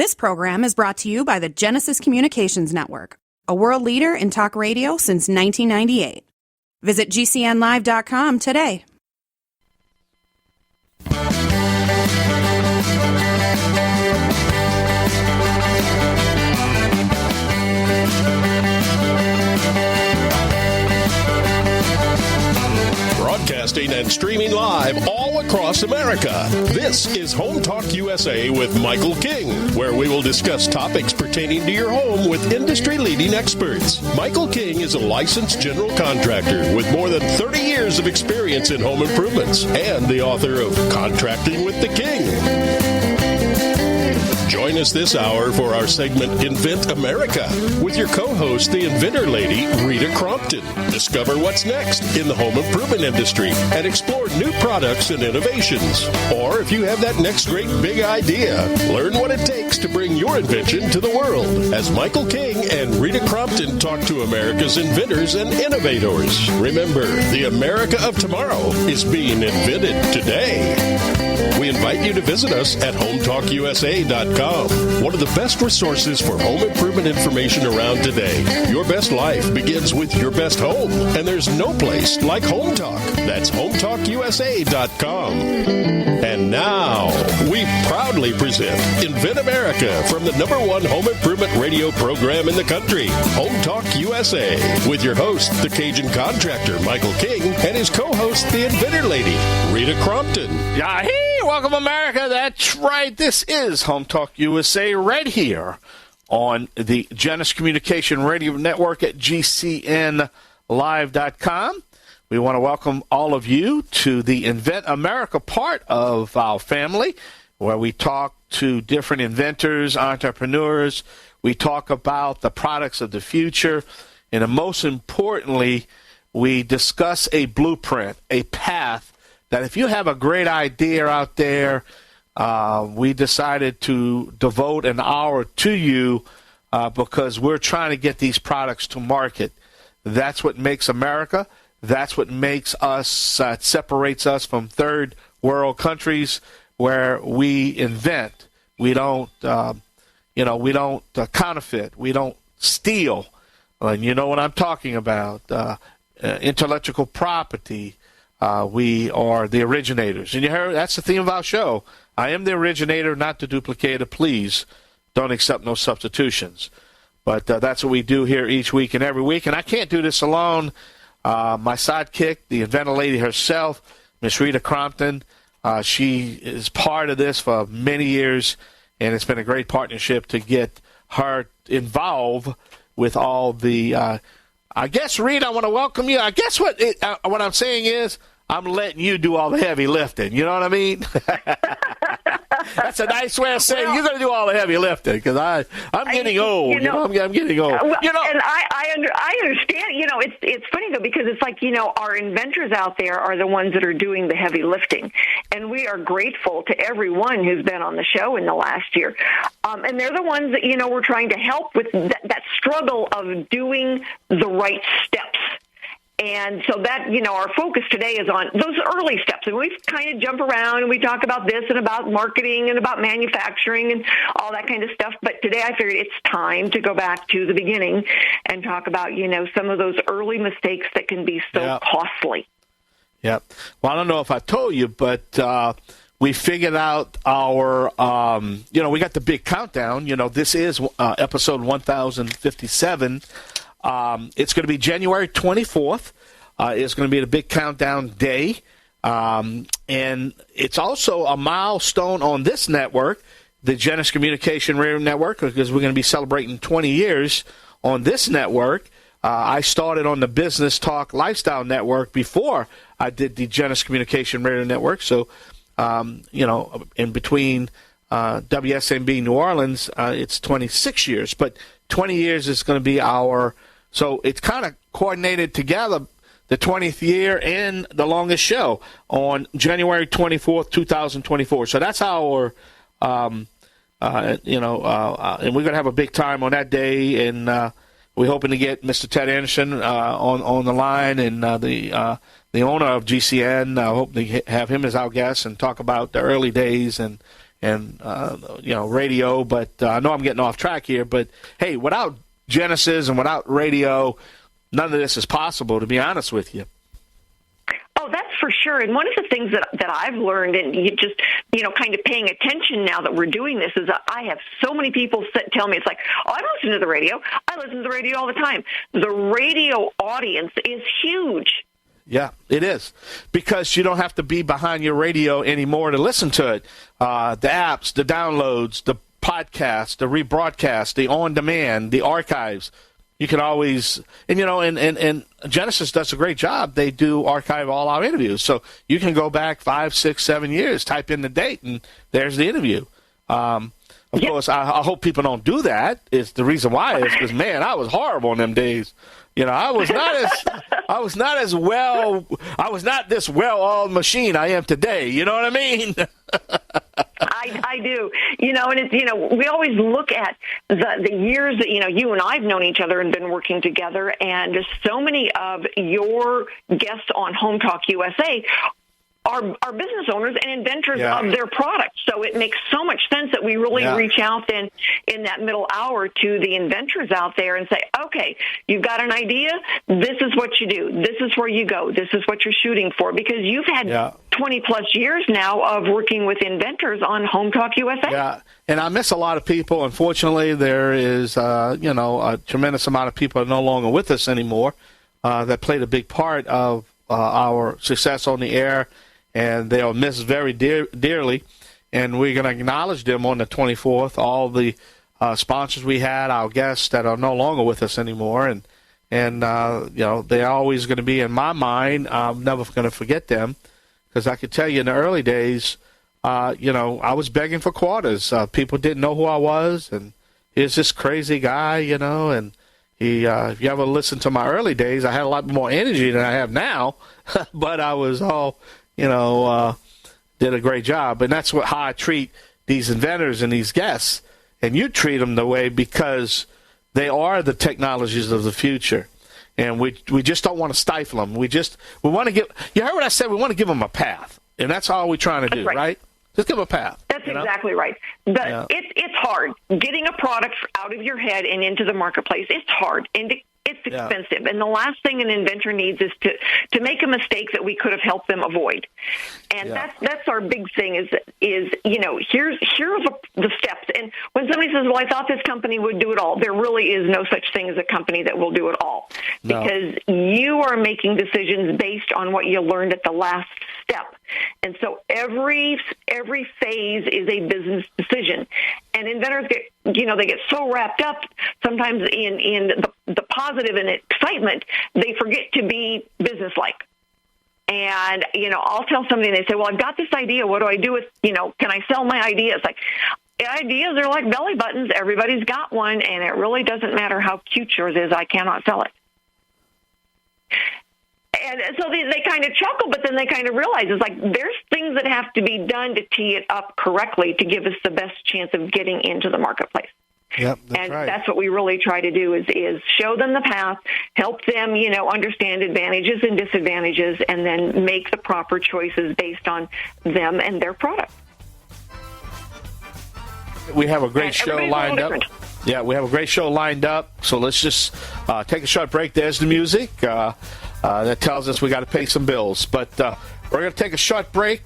This program is brought to you by the Genesis Communications Network, a world leader in talk radio since 1998. Visit GCNlive.com today. Broadcasting and streaming live all across America. This is Home Talk USA with Michael King, where we will discuss topics pertaining to your home with industry-leading experts. Michael King is a licensed general contractor with more than 30 years of experience in home improvements and the author of Contracting with the King. Join us this hour for our segment Invent America with your co-host, the inventor lady, Rita Crompton. Discover what's next in the home improvement industry and explore new products and innovations. Or if you have that next great big idea, learn what it takes to bring your invention to the world as Michael King and Rita Crompton talk to America's inventors and innovators. Remember, the America of tomorrow is being invented today. We invite you to visit us at HomeTalkUSA.com. One of the best resources for home improvement information around today. Your best life begins with your best home, and there's no place like Home Talk. That's HomeTalkUSA.com. And now, we proudly present Invent America from the #1 home improvement radio program in the country, Home Talk USA, with your host, the Cajun contractor, Michael King, and his co-host, the inventor lady, Rita Crompton. Yahoo! Welcome, America. That's right. This is Home Talk USA right here on the Genesis Communication Radio Network at GCNlive.com. We want to welcome all of you to the Invent America part of our family, where we talk to different inventors, entrepreneurs. We talk about the products of the future. And most importantly, we discuss a blueprint, a path that if you have a great idea out there, we decided to devote an hour to you because we're trying to get these products to market. That's what makes America. That's what makes us, separates us from third world countries where we invent. We don't, we don't counterfeit. We don't steal. And you know what I'm talking about. Intellectual property. We are the originators. And you heard that's the theme of our show. I am the originator, not the duplicator. Please don't accept no substitutions. But that's what we do here each week and every week. And I can't do this alone. My sidekick, the inventor lady herself, Miss Rita Crompton, she is part of this for many years, and it's been a great partnership to get her involved with all the I guess, Rita, I want to welcome you. I guess what I'm saying is I'm letting you do all the heavy lifting. You know what I mean? That's a nice way of saying you're going to do all the heavy lifting because I'm getting old. I'm getting old. And I understand. It's funny though because it's like our inventors out there are the ones that are doing the heavy lifting, and we are grateful to everyone who's been on the show in the last year. And they're the ones that we're trying to help with that struggle of doing the right steps. And so that, our focus today is on those early steps. And we kind of jump around and we talk about this and about marketing and about manufacturing and all that kind of stuff. But today I figured it's time to go back to the beginning and talk about, some of those early mistakes that can be so costly. Yep. Well, I don't know if I told you, but we figured out our, we got the big countdown. This is episode 1057. It's going to be January 24th. It's going to be the big countdown day. And it's also a milestone on this network, the Genesis Communication Radio Network, because we're going to be celebrating 20 years on this network. I started on the Business Talk Lifestyle Network before I did the Genesis Communication Radio Network. So, in between WSMB New Orleans, it's 26 years. But 20 years is going to be so it's kind of coordinated together, the 20th year and the longest show on January 24th, 2024. So that's our, and we're going to have a big time on that day. And we're hoping to get Mr. Ted Anderson on the line and the owner of GCN. I hope to have him as our guest and talk about the early days and radio. But I know I'm getting off track here. But hey, without Genesis and without radio, none of this is possible, to be honest with you. Oh, that's for sure. And one of the things that I've learned, and you just, kind of paying attention now that we're doing this, is that I have so many people tell me, it's like, oh, I don't listen to the radio. I listen to the radio all the time. The radio audience is huge. Yeah, it is, because you don't have to be behind your radio anymore to listen to it. The apps, the downloads, the podcasts, the rebroadcast, the on-demand, the archives. You can always, and Genesis does a great job. They do archive all our interviews. So you can go back 5, 6, 7 years, type in the date, and there's the interview. Of course, I hope people don't do that. It's the reason why is because, man, I was horrible in them days. I was not this well-oiled machine I am today. You know what I mean? I do. And it's, we always look at the years that, you and I've known each other and been working together, and so many of your guests on Home Talk USA are business owners and inventors of their products. So it makes so much sense that we really reach out then in that middle hour to the inventors out there and say, okay, you've got an idea. This is what you do. This is where you go. This is what you're shooting for, because you've had 20 plus years now of working with inventors on Home Talk USA. Yeah. And I miss a lot of people. Unfortunately, there is, a tremendous amount of people are no longer with us anymore that played a big part of our success on the air. And they'll miss very dearly, and we're going to acknowledge them on the 24th. All the sponsors we had, our guests that are no longer with us anymore, and they're always going to be in my mind. I'm never going to forget them, because I could tell you in the early days, I was begging for quarters. People didn't know who I was, and here's this crazy guy, and he. If you ever listen to my early days, I had a lot more energy than I have now, but I was all. Did a great job. And that's how I treat these inventors and these guests. And you treat them the way, because they are the technologies of the future. And we just don't want to stifle them. We want to you heard what I said? We want to give them a path. And that's all we're trying to do, right? Just give them a path. That's exactly right. It's hard. Getting a product out of your head and into the marketplace, it's hard. And it's expensive. And the last thing an inventor needs is to make a mistake that we could have helped them avoid. And that's our big thing is here are the steps. And when somebody says, well, I thought this company would do it all, there really is no such thing as a company that will do it all. No. Because you are making decisions based on what you learned at the last step. And so every phase is a business decision. And inventors get so wrapped up sometimes in the positive and excitement, they forget to be businesslike. And, I'll tell somebody and they say, well, I've got this idea. What do I do with, can I sell my idea? It's like, ideas are like belly buttons. Everybody's got one, and it really doesn't matter how cute yours is. I cannot sell it. And so they kind of chuckle, but then they kind of realize it's like there's things that have to be done to tee it up correctly to give us the best chance of getting into the marketplace. Yep, that's right. That's what we really try to do is show them the path, help them, understand advantages and disadvantages, and then make the proper choices based on them and their product. We have a great show lined up. Yeah, we have a great show lined up. So let's just take a short break. There's the music that tells us we got to pay some bills. But we're going to take a short break.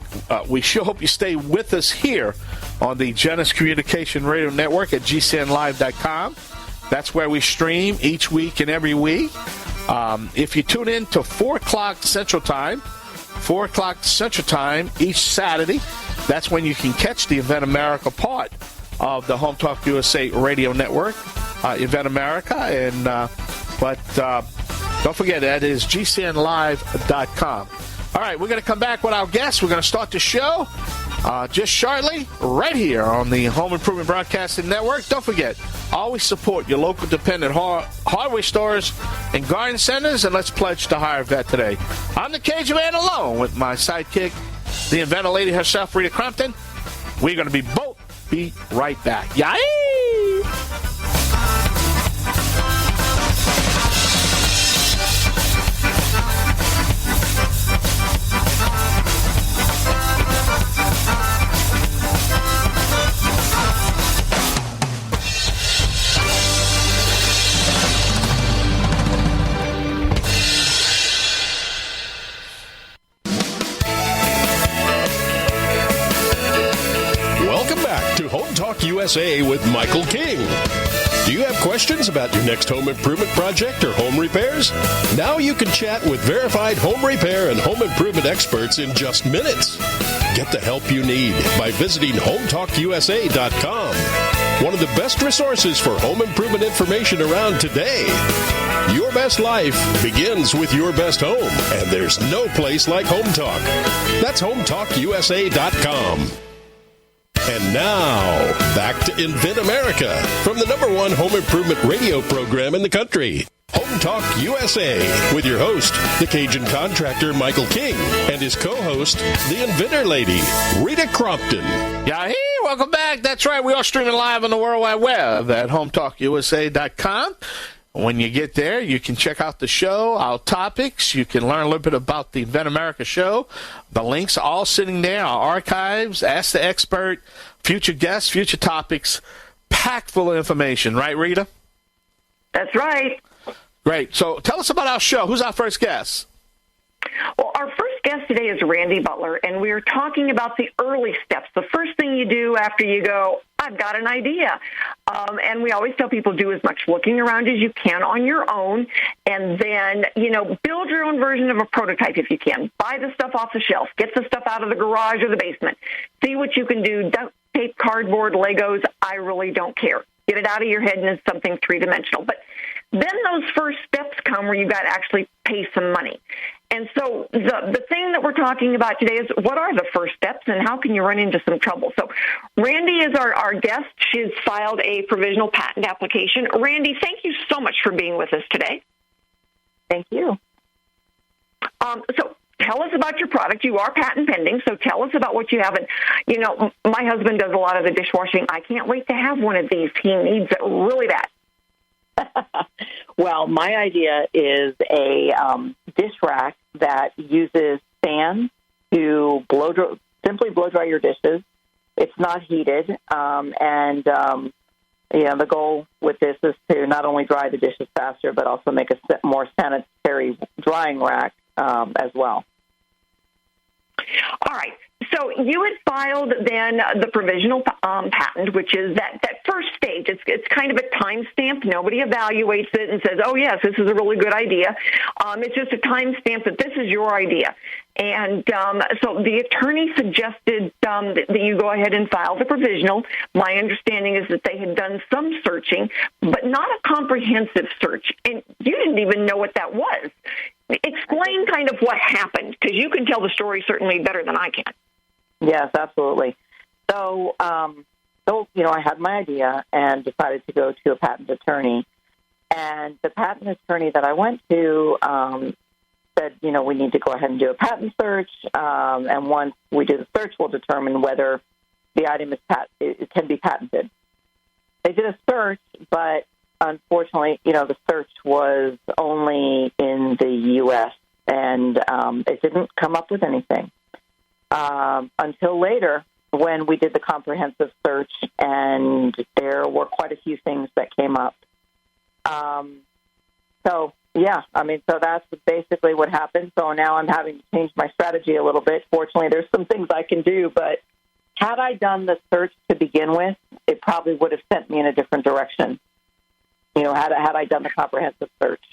We sure hope you stay with us here on the Genesis Communication Radio Network at GCNlive.com. That's where we stream each week and every week. If you tune in to 4 o'clock Central Time each Saturday, that's when you can catch the Invent America part of the Home Talk USA Radio Network, Invent America. But don't forget, that is GCNlive.com. All right, we're going to come back with our guests. We're going to start the show just shortly right here on the Home Improvement Broadcasting Network. Don't forget, always support your local dependent hardware stores and garden centers, and let's pledge to hire a vet today. I'm the Cajun Man alone with my sidekick, the inventor lady herself, Rita Crompton. We're going to be right back. Yay! USA with Michael King. Do you have questions about your next home improvement project or home repairs? Now you can chat with verified home repair and home improvement experts in just minutes. Get the help you need by visiting HomeTalkUSA.com. One of the best resources for home improvement information around today. Your best life begins with your best home, and there's no place like Home Talk. That's HomeTalkUSA.com. And now, back to Invent America from the #1 home improvement radio program in the country. Home Talk USA with your host, the Cajun contractor Michael King, and his co-host, the Inventor Lady, Rita Crompton. Yeah, hey, welcome back. That's right. We are streaming live on the World Wide Web at HomeTalkUSA.com. When you get there, you can check out the show, our topics. You can learn a little bit about the Invent America show. The links are all sitting there, our archives, Ask the Expert, future guests, future topics, packed full of information. Right, Rita? That's right. Great. So tell us about our show. Who's our first guest? Well, our first guest today is Randy Butler, and we are talking about the early steps, the first thing you do after you go, I've got an idea. And we always tell people do as much looking around as you can on your own, and then, build your own version of a prototype if you can. Buy the stuff off the shelf. Get the stuff out of the garage or the basement. See what you can do. Duct tape, cardboard, Legos. I really don't care. Get it out of your head and it's something three-dimensional. But then those first steps come where you've got to actually pay some money. And so the thing that we're talking about today is what are the first steps and how can you run into some trouble? So Randy is our guest. She's filed a provisional patent application. Randy, thank you so much for being with us today. Thank you. So tell us about your product. You are patent pending, so tell us about what you have. And, my husband does a lot of the dishwashing. I can't wait to have one of these. He needs it really bad. Well, my idea is a dish rack that uses fans to simply blow dry your dishes. It's not heated, the goal with this is to not only dry the dishes faster, but also make a more sanitary drying rack as well. All right. So you had filed then the provisional patent, which is that first stage. It's kind of a timestamp. Nobody evaluates it and says, oh, yes, this is a really good idea. It's just a timestamp that this is your idea. And so the attorney suggested that you go ahead and file the provisional. My understanding is that they had done some searching, but not a comprehensive search. And you didn't even know what that was. Explain kind of what happened, because you can tell the story certainly better than I can. Yes, absolutely. So, I had my idea and decided to go to a patent attorney. And the patent attorney that I went to said, we need to go ahead and do a patent search. And once we do the search, we'll determine whether the item it can be patented. They did a search, but unfortunately, the search was only in the U.S., and it didn't come up with anything. Until later, when we did the comprehensive search, and there were quite a few things that came up. So that's basically what happened. So now I'm having to change my strategy a little bit. Fortunately, there's some things I can do, but had I done the search to begin with, it probably would have sent me in a different direction. Had I done the comprehensive search.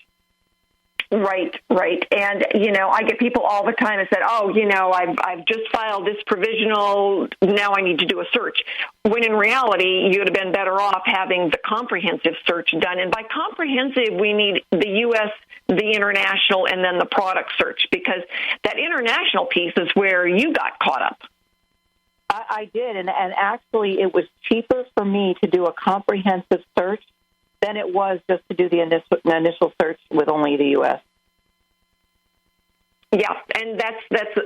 Right. And, I get people all the time that said, I've just filed this provisional, now I need to do a search. When in reality, you would have been better off having the comprehensive search done. And by comprehensive, we need the U.S., the international, and then the product search, because that international piece is where you got caught up. I did, and actually it was cheaper for me to do a comprehensive search than it was just to do the initial search with only the U.S. Yeah, and that's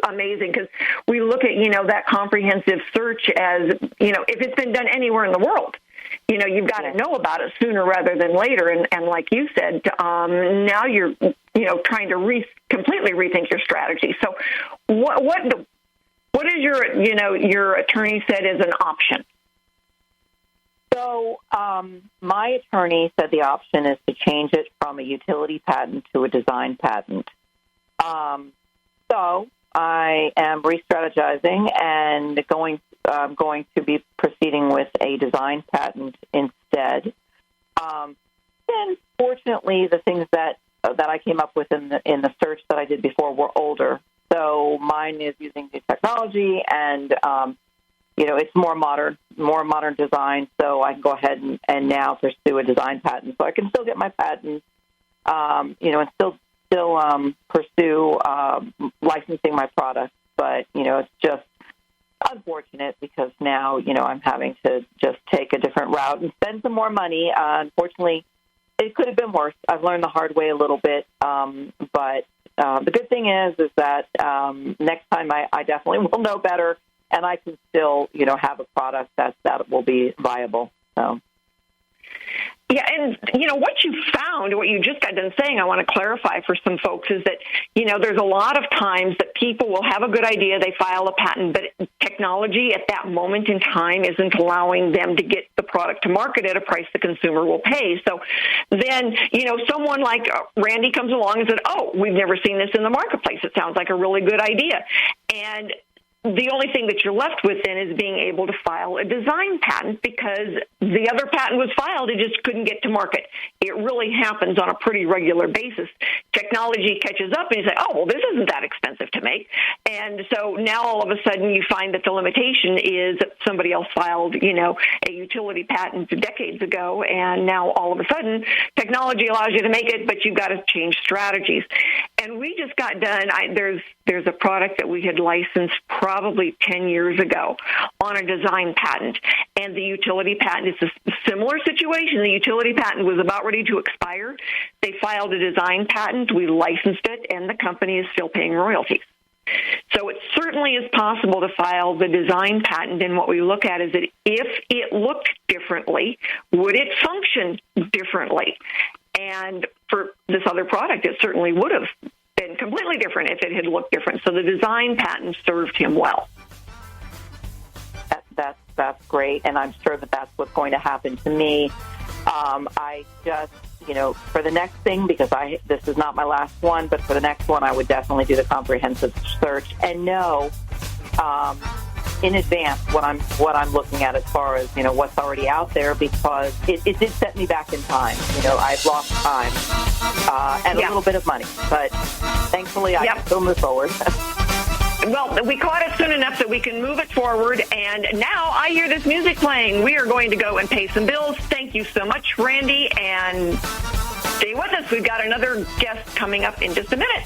amazing, because we look at, that comprehensive search as, if it's been done anywhere in the world, you've got to know about it sooner rather than later. And like you said, now you're, trying to completely rethink your strategy. So what is your attorney said is an option? So my attorney said the option is to change it from a utility patent to a design patent. So I am re-strategizing and going going to be proceeding with a design patent instead. And fortunately, the things that I came up with in the search that I did before were older. So mine is using new technology, and it's more modern design. So I can go ahead and now pursue a design patent. So I can still get my patent, and still pursue licensing my product. But it's just unfortunate because now I'm having to just take a different route and spend some more money. Unfortunately, it could have been worse. I've learned the hard way a little bit, but the good thing is that next time I definitely will know better, and I can still have a product that will be viable. So. Yeah, and, what you just got done saying, I want to clarify for some folks, is that, there's a lot of times that people will have a good idea, they file a patent, but technology at that moment in time isn't allowing them to get the product to market at a price the consumer will pay. So then, someone like Randy comes along and said, oh, we've never seen this in the marketplace. It sounds like a really good idea. And the only thing that you're left with then is being able to file a design patent because the other patent was filed, it just couldn't get to market. It really happens on a pretty regular basis. Technology catches up and you say, oh, well, this isn't that expensive to make. And so now all of a sudden you find that the limitation is that somebody else filed, a utility patent decades ago, and now all of a sudden technology allows you to make it, but you've got to change strategies. And we just got done, there's a product that we had licensed probably 10 years ago on a design patent, and the utility patent is a similar situation. The utility patent was about ready to expire. They filed a design patent, we licensed it, and the company is still paying royalties. So it certainly is possible to file the design patent, and what we look at is that if it looked differently, would it function differently? And for this other product, it certainly would have been completely different if it had looked different. So the design patent served him well. That's great, and I'm sure that's what's going to happen to me. I just, for the next thing, because this is not my last one, but for the next one, I would definitely do the comprehensive search and know in advance what I'm looking at as far as what's already out there, because it did set me back in time. I've lost time and a little bit of money, but thankfully I can still move forward. Well, we caught it soon enough that we can move it forward, and now I hear this music playing. We are going to go and pay some bills. Thank you so much, Randy, and stay with us. We've got another guest coming up in just a minute.